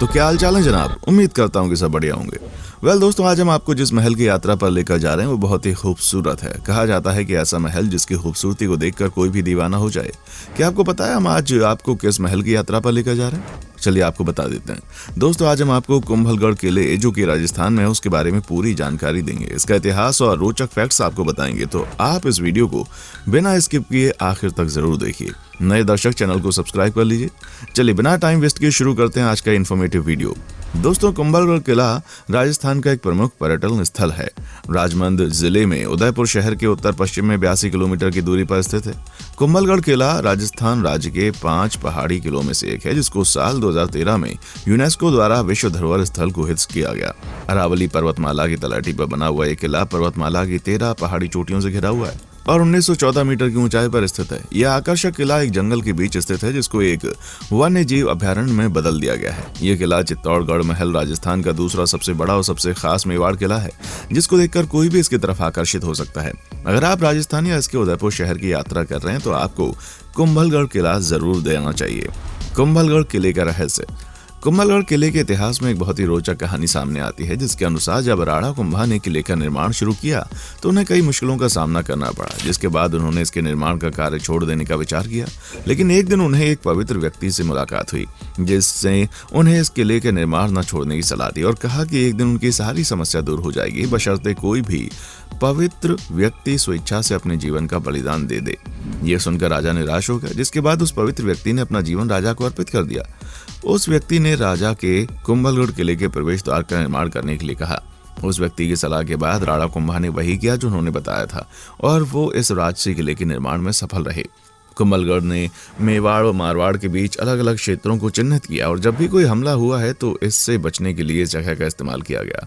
तो क्या हाल चाल है जनाब। उम्मीद करता हूँ कि सब बढ़िया होंगे। दोस्तों, आज हम आपको जिस महल की यात्रा पर लेकर जा रहे हैं वो बहुत ही खूबसूरत है। कहा जाता है कि ऐसा महल जिसकी खूबसूरती को देखकर कोई भी दीवाना हो जाए। क्या आपको पता है हम आज आपको किस महल की यात्रा पर लेकर जा रहे हैं? चलिए आपको बता देते हैं। दोस्तों, आज हम आपको कुंभलगढ़ किले जो कि राजस्थान में है उसके बारे में पूरी जानकारी देंगे। इसका इतिहास और रोचक फैक्ट्स आपको बताएंगे, तो आप इस वीडियो को बिना स्किप किए आखिर तक जरूर देखिए। नए दर्शक चैनल को सब्सक्राइब कर लीजिए। चलिए बिना टाइम वेस्ट किए शुरू करते हैं आज का इन्फॉर्मेटिव वीडियो। दोस्तों, कुंभलगढ़ किला राजस्थान का एक प्रमुख पर्यटन स्थल है। राजमंद जिले में उदयपुर शहर के उत्तर पश्चिम में 82 किलोमीटर की दूरी पर स्थित है। कुंभलगढ़ किला राजस्थान राज्य के 5 पहाड़ी किलों में से एक है, जिसको साल 2013 में यूनेस्को द्वारा विश्व धरोहर स्थल घोषित किया गया। अरावली पर्वतमाला की तलहटी पर बना हुआ यह किला पर्वतमाला की 13 पहाड़ी चोटियों से घिरा हुआ है और 1914 मीटर की ऊंचाई पर स्थित है। यह आकर्षक किला एक जंगल के बीच स्थित है, जिसको एक वन्य जीव अभयारण्य में बदल दिया गया है। यह किला चित्तौड़गढ़ महल राजस्थान का दूसरा सबसे बड़ा और सबसे खास मेवाड़ किला है, जिसको देखकर कोई भी इसकी तरफ आकर्षित हो सकता है। अगर आप राजस्थान या इसके उदयपुर शहर की यात्रा कर रहे हैं तो आपको कुंभलगढ़ किला जरूर देना चाहिए। कुंभलगढ़ किले का रहस्य। कुंभलगढ़ किले के इतिहास में एक बहुत ही रोचक कहानी सामने आती है, जिसके अनुसार जब राणा कुंभा ने किले का निर्माण शुरू किया तो उन्हें कई मुश्किलों का सामना करना पड़ा, जिसके बाद उन्होंने इसके निर्माण का कार्य छोड़ देने का विचार किया। लेकिन एक दिन उन्हें एक पवित्र व्यक्ति से मुलाकात हुई, जिससे उन्हें इस किले के निर्माण न छोड़ने की सलाह दी और कहा कि एक दिन उनकी सारी समस्या दूर हो जाएगी, बशर्ते कोई भी पवित्र व्यक्ति स्वेच्छा से अपने जीवन का बलिदान दे दे। यह सुनकर राजा निराश हो गया, जिसके बाद उस पवित्र व्यक्ति ने अपना जीवन राजा को अर्पित कर दिया। उस व्यक्ति ने राजा के कुंभलगढ़ किले के प्रवेश द्वार का निर्माण करने के लिए कहा। उस व्यक्ति की सलाह के बाद राणा कुंभा ने वही किया जो उन्होंने बताया था और वो इस राजसी किले के निर्माण में सफल रहे। कुंभलगढ़ ने मेवाड़ और मारवाड़ के बीच अलग अलग क्षेत्रों को चिन्हित किया और जब भी कोई हमला हुआ है तो इससे बचने के लिए इस जगह का इस्तेमाल किया गया।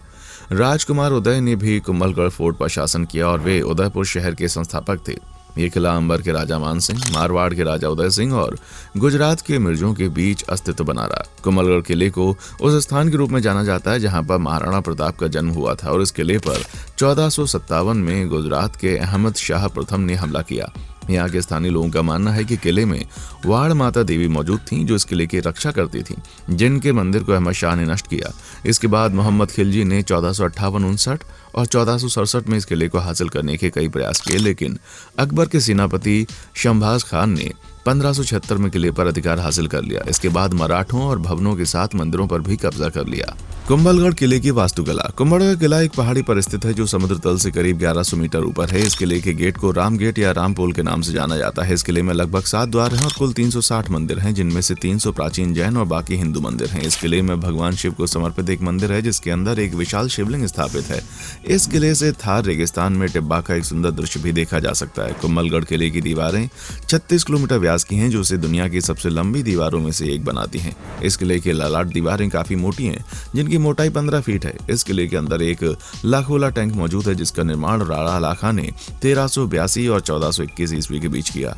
राजकुमार उदय ने भी कुंभलगढ़ फोर्ट पर शासन किया और वे उदयपुर शहर के संस्थापक थे। ये किला अंबर के राजा मान सिंह, मारवाड़ के राजा उदय सिंह और गुजरात के मिर्जों के बीच अस्तित्व बना रहा। कुंभलगढ़ किले को उस स्थान के रूप में जाना जाता है जहां पर महाराणा प्रताप का जन्म हुआ था और इस किले पर 1457 में गुजरात के अहमद शाह प्रथम ने हमला किया। यहाँ के स्थानीय लोगों का मानना है कि किले में वाड़ माता देवी मौजूद थीं, जो इस किले की रक्षा करती थीं, जिनके मंदिर को अहमद शाह ने नष्ट किया। इसके बाद मोहम्मद खिलजी ने 1458-59 और 1467 में इस किले को हासिल करने के कई प्रयास किए, लेकिन अकबर के सेनापति शमबाज खान ने 1576 में किले पर अधिकार हासिल कर लिया। इसके बाद मराठों और भवनों के साथ मंदिरों पर भी कब्जा कर लिया। कुंभलगढ़ किले की वास्तुकला। कुंभलगढ़ किला एक पहाड़ी पर स्थित है जो समुद्र तल से करीब 1100 मीटर ऊपर है। इस किले के गेट को राम गेट या राम पोल के नाम से जाना जाता है। इस किले में लगभग 7 द्वार हैं और कुल 360 मंदिर हैं, जिनमें से 300 प्राचीन जैन और बाकी हिंदू मंदिर हैं। इस किले में भगवान शिव को समर्पित एक मंदिर है, जिसके अंदर एक विशाल शिवलिंग स्थापित है। इस किले से थार रेगिस्तान में टिब्बा का एक सुंदर दृश्य भी देखा जा सकता है। कुंभलगढ़ किले की दीवारें 36 किलोमीटर व्यास की हैं, जो इसे दुनिया की सबसे लंबी दीवारों में से एक बनाती हैं। इस किले की ललाट दीवारें काफी मोटी हैं, जिनकी मोटाई 15 फीट है। इस किले के अंदर एक लाखोला टैंक मौजूद है, जिसका निर्माण राणा लाखा ने 1382 और 1421 ईस्वी के बीच किया।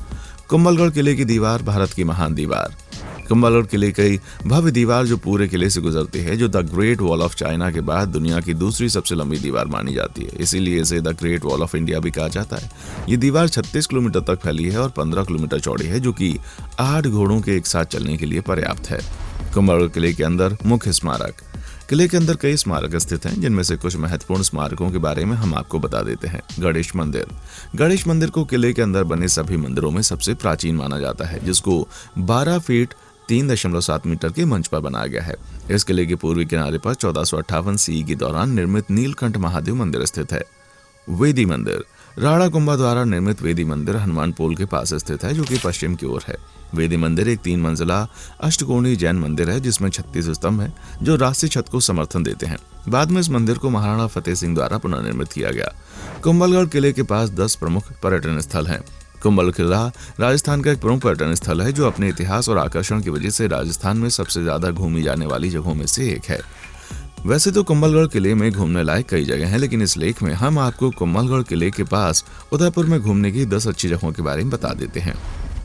कुंभलगढ़ किले की दीवार भारत की महान दीवार। कुंभलगढ़ किले की भव्य दीवार जो पूरे किले से गुजरती है, जो the great wall of China के बाद दुनिया की दूसरी सबसे लंबी दीवार मानी जाती है। इसीलिए इसे the great wall of India भी कहा जाता है। ये दीवार 36 किलोमीटर तक फैली है और 15 किलोमीटर चौड़ी है, जो कि 8 घोड़ों के एक साथ चलने के लिए पर्याप्त है। कुंभलगढ़ किले के अंदर मुख्य स्मारक। किले के अंदर कई स्मारक स्थित हैं, जिनमें से कुछ महत्वपूर्ण स्मारकों के बारे में हम आपको बता देते हैं। गणेश मंदिर। गणेश मंदिर को किले के अंदर बने सभी मंदिरों में सबसे प्राचीन माना जाता है, जिसको 12 फीट 3.7 मीटर के मंच पर बनाया गया है। इस किले के पूर्वी किनारे पर 1458 सीई के दौरान निर्मित नीलकंठ महादेव मंदिर स्थित है। वेदी मंदिर। राणा कुंभा द्वारा निर्मित वेदी मंदिर हनुमान पोल के पास स्थित है, जो कि पश्चिम की ओर है। वेदी मंदिर एक 3 मंजिला अष्टकोणीय जैन मंदिर है, जिसमें 36 स्तंभ हैं, जो राष्ट्रीय छत को समर्थन देते हैं। बाद में इस मंदिर को महाराणा फतेह सिंह द्वारा पुनर्निर्मित किया गया। कुंभलगढ़ किले के पास 10 प्रमुख पर्यटन स्थल हैं। कुंभलगढ़ किला राजस्थान का एक प्रमुख पर्यटन स्थल है, जो अपने इतिहास और आकर्षण की वजह से राजस्थान में सबसे ज्यादा घूमी जाने वाली जगहों में से एक है। वैसे तो कुंभलगढ़ किले में घूमने लायक कई जगह हैं, लेकिन इस लेख में हम आपको कुंभलगढ़ किले के पास उदयपुर में घूमने की 10 अच्छी जगहों के बारे में बता देते हैं।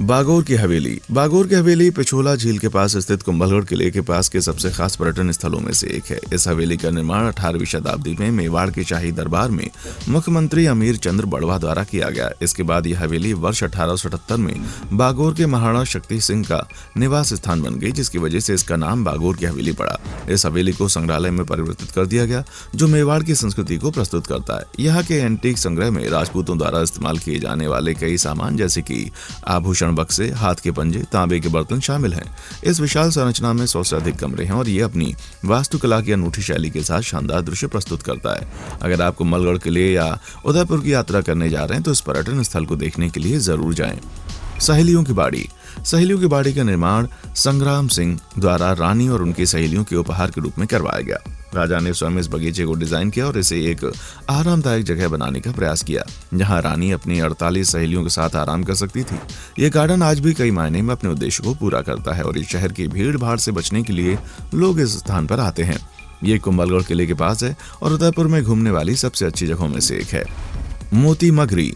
बागोर की हवेली। बागोर की हवेली पिछोला झील के पास स्थित कुंभलगढ़ किले के पास के सबसे खास पर्यटन स्थलों में से एक है। इस हवेली का निर्माण 18वीं शताब्दी में मेवाड़ के शाही दरबार में मुख्यमंत्री अमीर चंद्र बड़वा द्वारा किया गया। इसके बाद यह हवेली वर्ष 1878 में बागोर के महाराणा शक्ति सिंह का निवास स्थान बन गई, जिसकी वजह से इसका नाम बागोर की हवेली पड़ा। इस हवेली को संग्रहालय में परिवर्तित कर दिया गया, जो मेवाड़ की संस्कृति को प्रस्तुत करता है। यहाँ के एंटीक संग्रह में राजपूतों द्वारा इस्तेमाल किए जाने वाले कई सामान जैसे कि आभूषण, बक्से, हाथ के पंजे, तांबे के बर्तन शामिल हैं। इस विशाल संरचना में 100 से अधिक कमरे हैं और ये अपनी वास्तुकला की अनूठी शैली के साथ शानदार दृश्य प्रस्तुत करता है। अगर आप कुंभलगढ़ किले या उदयपुर की यात्रा करने जा रहे हैं तो इस पर्यटन स्थल को देखने के लिए जरूर जाएं। सहेलियों की बाड़ी। सहेलियों की बाड़ी का निर्माण संग्राम सिंह द्वारा रानी और उनकी सहेलियों के उपहार के रूप में करवाया गया। राजा ने स्वयं इस बगीचे को डिजाइन किया और इसे एक आरामदायक जगह बनाने का प्रयास किया, जहां रानी अपनी 48 सहेलियों के साथ आराम कर सकती थी। ये गार्डन आज भी कई मायने में अपने उद्देश्य को पूरा करता है और इस शहर की भीड़ भाड़ से बचने के लिए लोग इस स्थान पर आते हैं। ये कुंभलगढ़ किले के पास है और उदयपुर में घूमने वाली सबसे अच्छी जगहों में से एक है। मोती मगरी।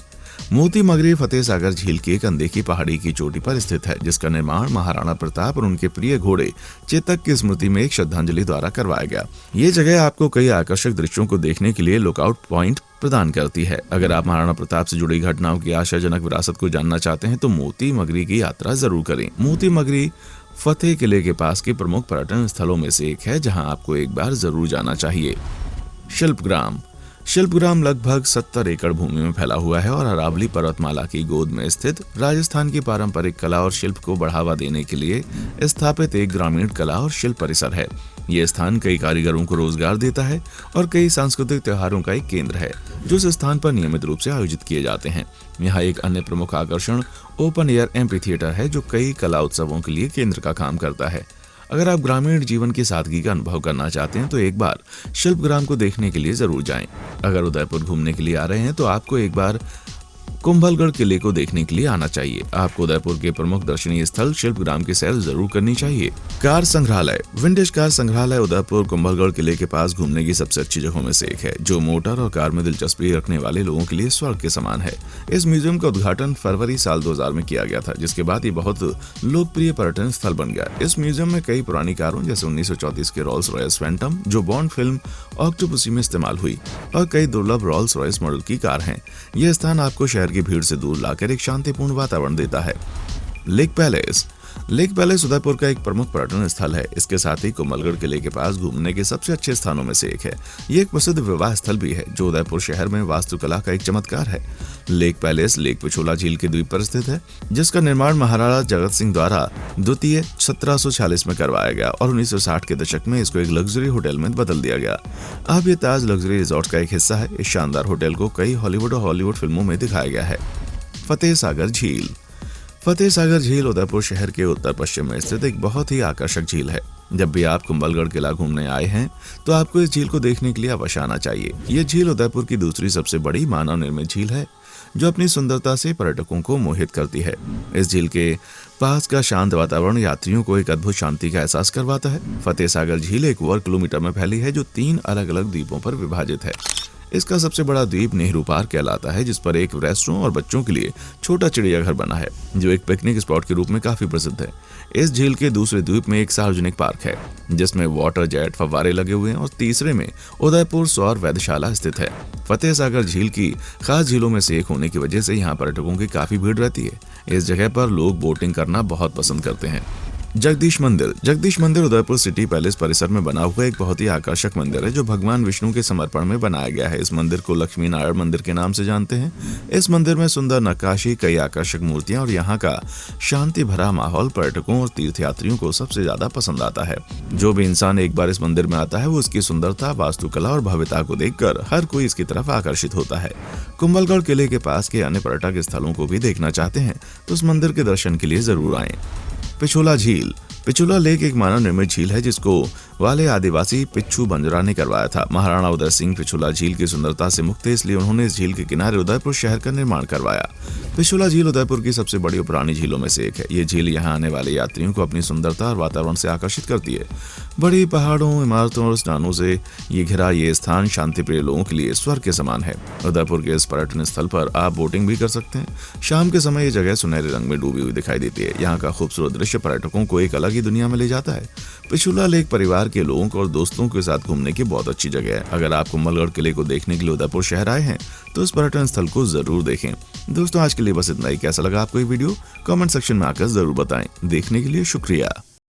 मोती मगरी फतेह सागर झील की एक अनदेखी पहाड़ी की चोटी पर स्थित है, जिसका निर्माण महाराणा प्रताप और उनके प्रिय घोड़े चेतक की स्मृति में एक श्रद्धांजलि द्वारा करवाया गया। ये जगह आपको कई आकर्षक दृश्यों को देखने के लिए लुकआउट पॉइंट प्रदान करती है। अगर आप महाराणा प्रताप से जुड़ी घटनाओं की आशाजनक विरासत को जानना चाहते हैं तो मोती मगरी की यात्रा जरूर करें। मोती मगरी फतेह किले के पास के प्रमुख पर्यटन स्थलों में से एक है, जहाँ आपको एक बार जरूर जाना चाहिए। शिल्पग्राम। शिल्पग्राम लगभग 70 एकड़ भूमि में फैला हुआ है और अरावली पर्वतमाला की गोद में स्थित राजस्थान की पारंपरिक कला और शिल्प को बढ़ावा देने के लिए स्थापित एक ग्रामीण कला और शिल्प परिसर है। ये स्थान कई कारीगरों को रोजगार देता है और कई सांस्कृतिक त्योहारों का एक केंद्र है, जो इस स्थान पर नियमित रूप से आयोजित किए जाते हैं। यहाँ एक अन्य प्रमुख आकर्षण ओपन एयर एम्फी थिएटर है, जो कई कला उत्सवों के लिए केंद्र का काम करता है। अगर आप ग्रामीण जीवन की सादगी का अनुभव करना चाहते हैं तो एक बार शिल्पग्राम को देखने के लिए जरूर जाएं। अगर उदयपुर घूमने के लिए आ रहे हैं तो आपको एक बार कुंभलगढ़ किले को देखने के लिए आना चाहिए। आपको उदयपुर के प्रमुख दर्शनीय स्थल शिल्पग्राम की सैर जरूर करनी चाहिए। कार संग्रहालय। विंटेज कार संग्रहालय उदयपुर कुंभलगढ़ किले के पास घूमने की सबसे अच्छी जगहों में से एक है, जो मोटर और कार में दिलचस्पी रखने वाले लोगों के लिए स्वर्ग के समान है। इस म्यूजियम का उद्घाटन फरवरी साल 2000 में किया गया था, जिसके बाद ये बहुत लोकप्रिय पर्यटन स्थल बन गया। इस म्यूजियम में कई पुरानी कारों जैसे 1934 के रॉल्स रॉयस फैंटम, जो बॉन्ड फिल्म ऑक्टोपसी में इस्तेमाल हुई, और कई दुर्लभ रॉल्स रॉयस मॉडल की कार है। यह स्थान आपको शहर की भीड़ से दूर लाकर एक शांतिपूर्ण वातावरण देता है। Lake palace. Lake palace Udaipur का एक प्रमुख पर्यटन स्थल है। इसके साथ ही कुंभलगढ़ किले के पास घूमने के सबसे अच्छे स्थानों में से एक है। ये एक प्रसिद्ध विवाह स्थल भी है, जो उदयपुर शहर में वास्तुकला का एक चमत्कार है। लेक पैलेस लेक पिछोला झील के द्वीप पर स्थित है, जिसका निर्माण महाराणा जगत सिंह द्वारा द्वितीय 1746 में करवाया गया और 1960 के दशक में इसको एक लग्जरी होटल में बदल दिया गया। अब ये ताज लग्जरी रिजॉर्ट का एक हिस्सा है। इस शानदार होटल को कई हॉलीवुड और हॉलीवुड फिल्मों में दिखाया गया है। फतेह सागर झील। फतेह सागर झील उदयपुर शहर के उत्तर पश्चिम में स्थित एक बहुत ही आकर्षक झील है। जब भी आप कुंभलगढ़ किला घूमने आए हैं तो आपको इस झील को देखने के लिए अवश्य आना चाहिए। ये झील उदयपुर की दूसरी सबसे बड़ी मानव निर्मित झील है, जो अपनी सुंदरता से पर्यटकों को मोहित करती है। इस झील के पास का शांत वातावरण यात्रियों को एक अद्भुत शांति का एहसास करवाता है। फतेह सागर झील 1 वर्ग किलोमीटर में फैली है, जो 3 अलग अलग द्वीपों पर विभाजित है। इसका सबसे बड़ा द्वीप नेहरू पार्क कहलाता है, जिस पर एक रेस्टोरेंट और बच्चों के लिए छोटा चिड़ियाघर बना है, जो एक पिकनिक स्पॉट के रूप में काफी प्रसिद्ध है। इस झील के दूसरे द्वीप में एक सार्वजनिक पार्क है, जिसमें वाटर जेट फव्वारे लगे हुए हैं, और तीसरे में उदयपुर सौर वेधशाला स्थित है। फतेह सागर झील की खास झीलों में से एक होने की वजह से यहाँ पर्यटकों की काफी भीड़ रहती है। इस जगह पर लोग बोटिंग करना बहुत पसंद करते हैं। जगदीश मंदिर। जगदीश मंदिर उदयपुर सिटी पैलेस परिसर में बना हुआ एक बहुत ही आकर्षक मंदिर है, जो भगवान विष्णु के समर्पण में बनाया गया है। इस मंदिर को लक्ष्मी नारायण मंदिर के नाम से जानते हैं। इस मंदिर में सुंदर नक्काशी, कई आकर्षक मूर्तियां और यहाँ का शांति भरा माहौल पर्यटकों और तीर्थयात्रियों को सबसे ज्यादा पसंद आता है। जो भी इंसान एक बार इस मंदिर में आता है, वो उसकी सुंदरता, वास्तुकला और भव्यता को देखकर हर कोई इसकी तरफ आकर्षित होता है। कुंभलगढ़ किले के पास के अन्य पर्यटक स्थलों को भी देखना चाहते हैं तो इस मंदिर के दर्शन के लिए जरूर आएं। पिछोला झील। पिछुला लेक एक मानव निर्मित झील है जिसको वाले आदिवासी पिच्छू बंजरा ने करवाया था। महाराणा उदय सिंह पिछुला झील की सुंदरता से मुक्त थे, इसलिए उन्होंने इस झील के किनारे उदयपुर शहर का निर्माण करवाया। पिछुला झील उदयपुर की सबसे बड़ी और पुरानी झीलों में से एक है। ये झील यहाँ आने वाले यात्रियों को अपनी सुंदरता और वातावरण से आकर्षित करती है। बड़ी पहाड़ों, इमारतों और स्नानों से ये घिरा ये स्थान शांति प्रिय लोगों के लिए स्वर्ग के समान है। उदयपुर के इस पर्यटन स्थल पर आप बोटिंग भी कर सकते हैं। शाम के समय ये जगह सुनहरे रंग में डूबी हुई दिखाई देती है। यहाँ का खूबसूरत दृश्य पर्यटकों को एक अलग ही दुनिया में ले जाता है। पिछुला लेक परिवार के लोगों को और दोस्तों के साथ घूमने की बहुत अच्छी जगह है। अगर आप कुंभलगढ़ किले को देखने के लिए उदयपुर शहर आए हैं तो इस पर्यटन स्थल को जरूर देखें। दोस्तों, आज के लिए बस इतना ही। कैसा लगा आपको ये वीडियो कमेंट सेक्शन में आकर जरूर बताएं। देखने के लिए शुक्रिया।